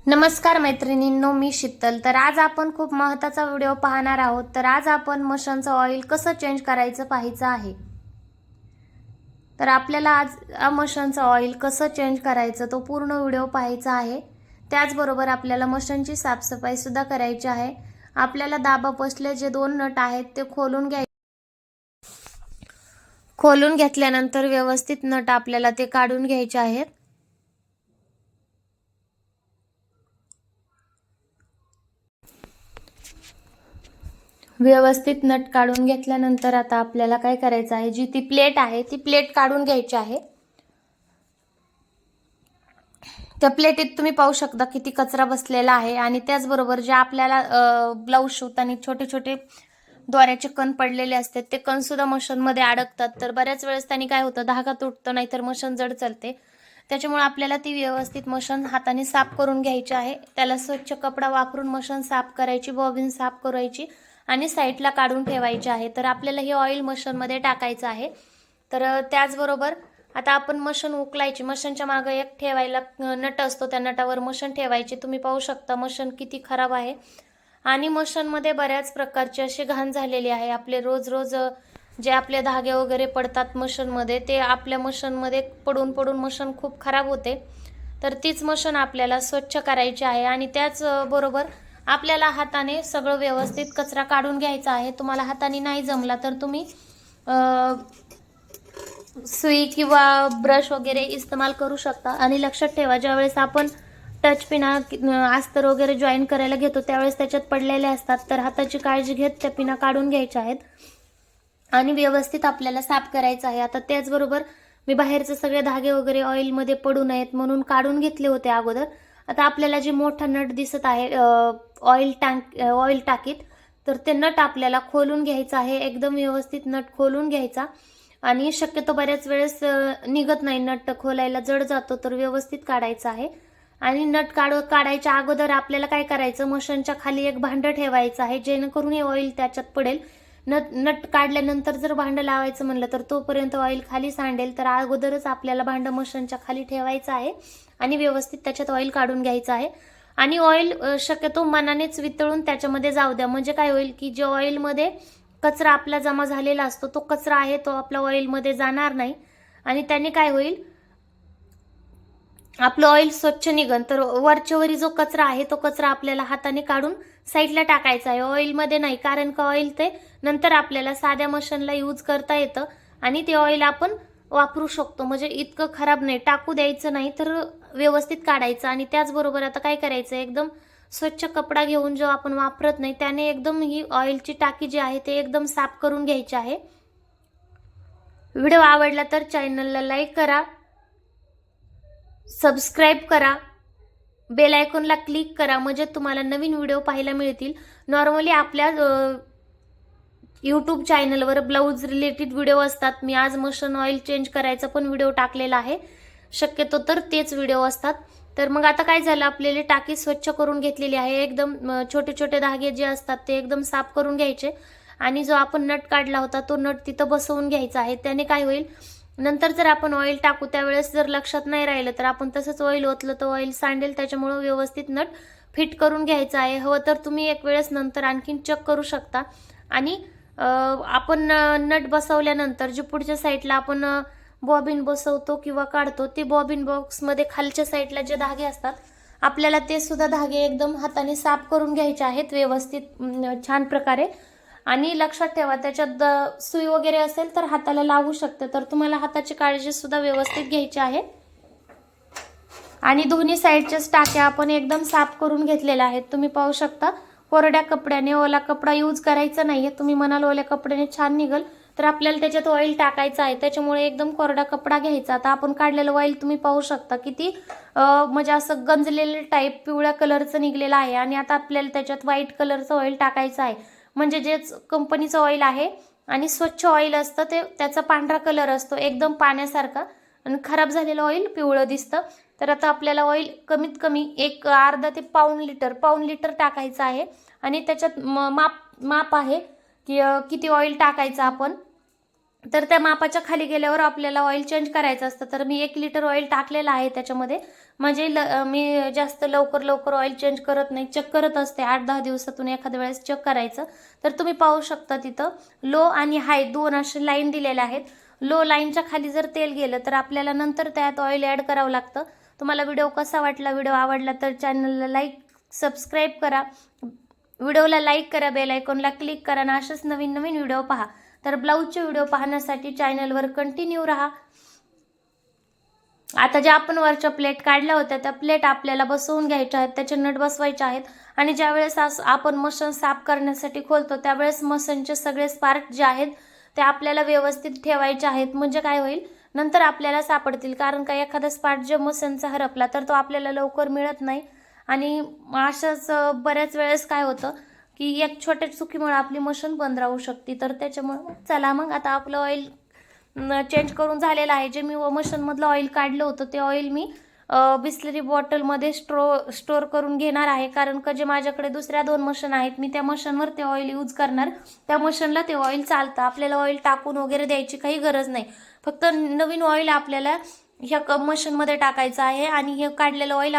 नमस्कार मैत्रिणींनो, मी शीतल। तर आज आपण खूप महत्त्वाचा व्हिडिओ पाहणार आहोत। तर आज आपण मशीनचं ऑइल कसं चेंज करायचं पाहायचं आहे। तर आपल्याला आज मशीनचं ऑइल कसं चेंज करायचं तो पूर्ण व्हिडिओ पाहायचा आहे। त्याचबरोबर आपल्याला मशीनची साफसफाई सुद्धा करायची आहे। आपल्याला दाबा बसले जे दोन नट आहेत ते खोलून घेतल्यानंतर व्यवस्थित नट आपल्याला ते काढून घ्यायचे आहेत। व्यवस्थित नट काढून घेतल्यानंतर आता आपल्याला काय करायचं आहे, जी ती प्लेट आहे ती प्लेट काढून घ्यायची आहे। त्या प्लेटीत तुम्ही पाहू शकता किती कचरा बसलेला आहे आणि त्याचबरोबर जे आपल्याला ब्लाउज शिवताना छोटे छोटे दोऱ्याचे कण पडलेले असतात ते कण सुद्धा मशीन मध्ये अडकतात। तर बऱ्याच वेळेस त्यांनी काय होतं, धागा तुटतो नाहीतर मशीन जड चालते। त्याच्यामुळे आपल्याला ती व्यवस्थित मशीन हाताने साफ करून घ्यायची आहे। त्याला स्वच्छ कपडा वापरून मशीन साफ करायची, बॉबिन साफ करायची आणि साईडला काढून ठेवायची आहे। तर आपल्याला हे ऑइल मशीन मध्ये टाकायचं आहे। तर त्याचबरोबर आता आपण मशीन उकलायची, मशीनच्या मागे एक ठेवायला नट असतो, त्या नटावर मशीन ठेवायची। तुम्ही पाहू शकता मशीन किती खराब आहे आणि मशीन मध्ये बऱ्याच प्रकारची अशी घाण झालेली आहे। आपले रोज रोज जे आपले धागे वगैरे पडतात मशीन मध्ये ते आपल्या मशीन मध्ये पडून पडून मशीन खूप खराब होते। तर तीच मशीन आपल्याला स्वच्छ करायची आहे आणि त्याच बरोबर आपल्याला हाताने सगळं व्यवस्थित कचरा काढून घ्यायचा आहे। तुम्हाला हाताने नाही जमला तर तुम्ही सुई किंवा ब्रश वगैरे इस्तेमाल करू शकता। आणि लक्षात ठेवा, ज्यावेळेस आपण टच पिना अस्तर वगैरे जॉईन करायला घेतो त्यावेळेस त्याच्यात पडलेले असतात, तर हाताची काळजी घेत त्या पिना काढून घ्यायच्या आहेत आणि व्यवस्थित आपल्याला साफ करायचं आहे। आता त्याचबरोबर मी बाहेरचे सगळे धागे वगैरे ऑइल मध्ये पडू नयेत म्हणून काढून घेतले होते अगोदर। आता आपल्याला जे मोठा नट दिसत आहे ऑइल टाकीत, तर ते नट आपल्याला खोलून घ्यायचं आहे। एकदम व्यवस्थित नट खोलून घ्यायचा आणि शक्यतो बऱ्याच वेळेस निघत नाही, नट खोलायला जड जातो, तर व्यवस्थित काढायचा आहे। आणि नट काढायच्या अगोदर आपल्याला काय करायचं, मशीनच्या खाली एक भांडं ठेवायचं आहे जेणेकरून हे ऑइल त्याच्यात पडेल। नट काढल्यानंतर जर भांडं लावायचं म्हणलं तर तोपर्यंत ऑइल खाली सांडेल। तर अगोदरच आपल्याला भांडं मशीनच्या खाली ठेवायचं आहे आणि व्यवस्थित त्याच्यात ऑइल काढून घ्यायचं आहे। आणि ऑइल शक्यतो मनानेच वितळून त्याच्यामध्ये जाऊ द्या, म्हणजे काय होईल की जे ऑइल मध्ये कचरा आपला जमा झालेला असतो तो कचरा आहे तो आपला ऑइल मध्ये जाणार नाही आणि त्याने काय होईल, आपलं ऑइल स्वच्छ निघन। तर वरच्यावरी जो कचरा आहे तो कचरा आपल्याला हाताने काढून साईडला टाकायचा आहे, ऑइल मध्ये नाही। कारण का ऑइल ते नंतर आपल्याला साध्या मशीनला यूज करता येतं आणि ते ऑइल आपण वापरू शकतो, म्हणजे इतकं खराब नाही, टाकू द्यायचं नाही, तर व्यवस्थित काढायचं। आणि त्याचबरोबर आता काय करायचं, एकदम स्वच्छ कपडा घेऊन जो आपण वापरत नाही त्याने एकदम ही ऑइलची टाकी जी आहे ते एकदम साफ करून घ्यायची आहे। व्हिडिओ आवडला तर चॅनलला लाईक करा, सबस्क्राईब करा, बेल आयकॉनला क्लिक करा, म्हणजे तुम्हाला नवीन व्हिडिओ पाहायला मिळतील। नॉर्मली आपल्या यूट्यूब चॅनलवर ब्लाऊज रिलेटेड व्हिडिओ असतात। मी आज मशीन ऑइल चेंज करायचा पण व्हिडिओ टाकलेला आहे, शक्यतो तर तेच व्हिडिओ असतात। तर मग आता काय झालं, आपल्याला टाकी स्वच्छ करून घेतलेली आहे। एकदम छोटे छोटे धागे जे असतात ते एकदम साफ करून घ्यायचे आणि जो आपण नट काढला होता तो नट तिथं बसवून घ्यायचा आहे। त्याने काय होईल, नंतर जर आपण ऑइल टाकू त्यावेळेस जर लक्षात नाही राहिलं तर आपण तसंच ऑइल ओतलं तर ऑइल सांडेल। त्याच्यामुळे व्यवस्थित नट फिट करून घ्यायचा आहे। हवं तर तुम्ही एक वेळेस नंतर आणखीन चेक करू शकता। आणि आपण नट बसवल्यानंतर जे पुढच्या साईडला आपण बॉबिन बसवतो किंवा काढतो ते बॉबिन बॉक्स मध्ये खालच्या साईडला जे धागे असतात आपल्याला ते सुद्धा धागे एकदम हाताने साफ करून घ्यायचे आहेत व्यवस्थित छान प्रकारे। आणि लक्षात ठेवा, त्याच्यात सुई वगैरे असेल तर हाताला लागू शकते, तर तुम्हाला हाताची काळजी सुद्धा व्यवस्थित घ्यायची आहे। आणि दोन्ही साईडच्या टाक्या आपण एकदम साफ करून घेतलेल्या आहेत, तुम्ही पाहू शकता। कोरड्या कपड्याने, ओला कपडा यूज करायचा नाहीये। तुम्ही म्हणाल ओल्या कपड्याने छान निघल, तर आपल्याला त्याच्यात ऑइल टाकायचं आहे, त्याच्यामुळे एकदम कोरडा कपडा घ्यायचा। आता आपण काढलेलं ऑइल तुम्ही पाहू शकता किती म्हणजे असं गंजलेलं टाईप पिवळ्या कलरचं निघलेलं आहे। आणि आता आपल्याला त्याच्यात व्हाईट कलरचं ऑइल टाकायचं आहे, म्हणजे जेच कंपनीचं ऑइल आहे आणि स्वच्छ ऑइल असतं ते त्याचा पांढरा कलर असतो एकदम पाण्यासारखा आणि खराब झालेलं ऑइल पिवळं दिसतं। तर आता आपल्याला ऑइल कमीत कमी एक अर्धा ते पाऊण लिटर टाकायचं आहे आणि त्याच्यात माप आहे की किती ऑइल टाकायचं आपण। तर त्या मापाच्या खाली गेल्यावर आपल्याला ऑइल चेंज करायचं असतं. तर मी 1 लिटर ऑइल टाकलेलं आहे त्याच्यामध्ये. म्हणजे मी जास्त लवकर ऑइल चेंज करत नाही, चेक करत असते 8-10 दिवसातून एखाद्या वेळेस चेक करायचं. तर तुम्ही पाहू शकता तिथं लो आणि हाय 2 असे लाईन दिलेल्या आहेत. लो लाईनच्या खाली जर तेल गेलं तर आपल्याला नंतर त्यात ऑइल ॲड करावं लागतं. तुम्हाला व्हिडिओ कसा वाटला, व्हिडिओ आवडला तर चॅनलला लाईक, सबस्क्राईब करा, व्हिडिओला लाईक करा, बेल आयकॉनला क्लिक करा आणि असेच नवीन व्हिडिओ पहा. तर ब्लाऊजचे व्हिडिओ पाहण्यासाठी चॅनलवर कंटिन्यू राहा. आता ज्या आपण वरच्या प्लेट काढल्या होत्या त्या प्लेट आपल्याला बसवून घ्यायच्या आहेत, त्याचे नट बसवायचे आहेत. आणि ज्यावेळेस आपण मशीन साफ करण्यासाठी खोलतो त्यावेळेस मशीनचे सगळे स्पार्क जे आहेत ते आपल्याला व्यवस्थित ठेवायचे आहेत. म्हणजे काय होईल, नंतर आपल्याला सापडतील. कारण का एखादा स्पार्क जो मशीनचा हरपला तर तो आपल्याला लवकर मिळत नाही. आणि अशाच बऱ्याच वेळेस काय होतं की एक छोट्या चुकीमुळे आपली मशीन बंद राहू शकते. तर त्याच्यामुळे चला मग आता आपलं ऑइल चेंज करून झालेलं आहे. जे मी मशीनमधलं ऑइल काढलं होतं ते ऑइल मी बिस्लरी बॉटलमध्ये स्टोअर करून घेणार आहे. कारण का जे माझ्याकडे दुसऱ्या 2 मशीन आहेत मी त्या मशीनवर ते ऑइल यूज करणार. त्या मशीनला ते ऑइल चालतं, आपल्याला ऑइल टाकून वगैरे द्यायची काही गरज नाही. फक्त नवीन ऑइल आपल्याला ह्या मशीनमध्ये टाकायचं आहे आणि हे काढलेलं ऑइल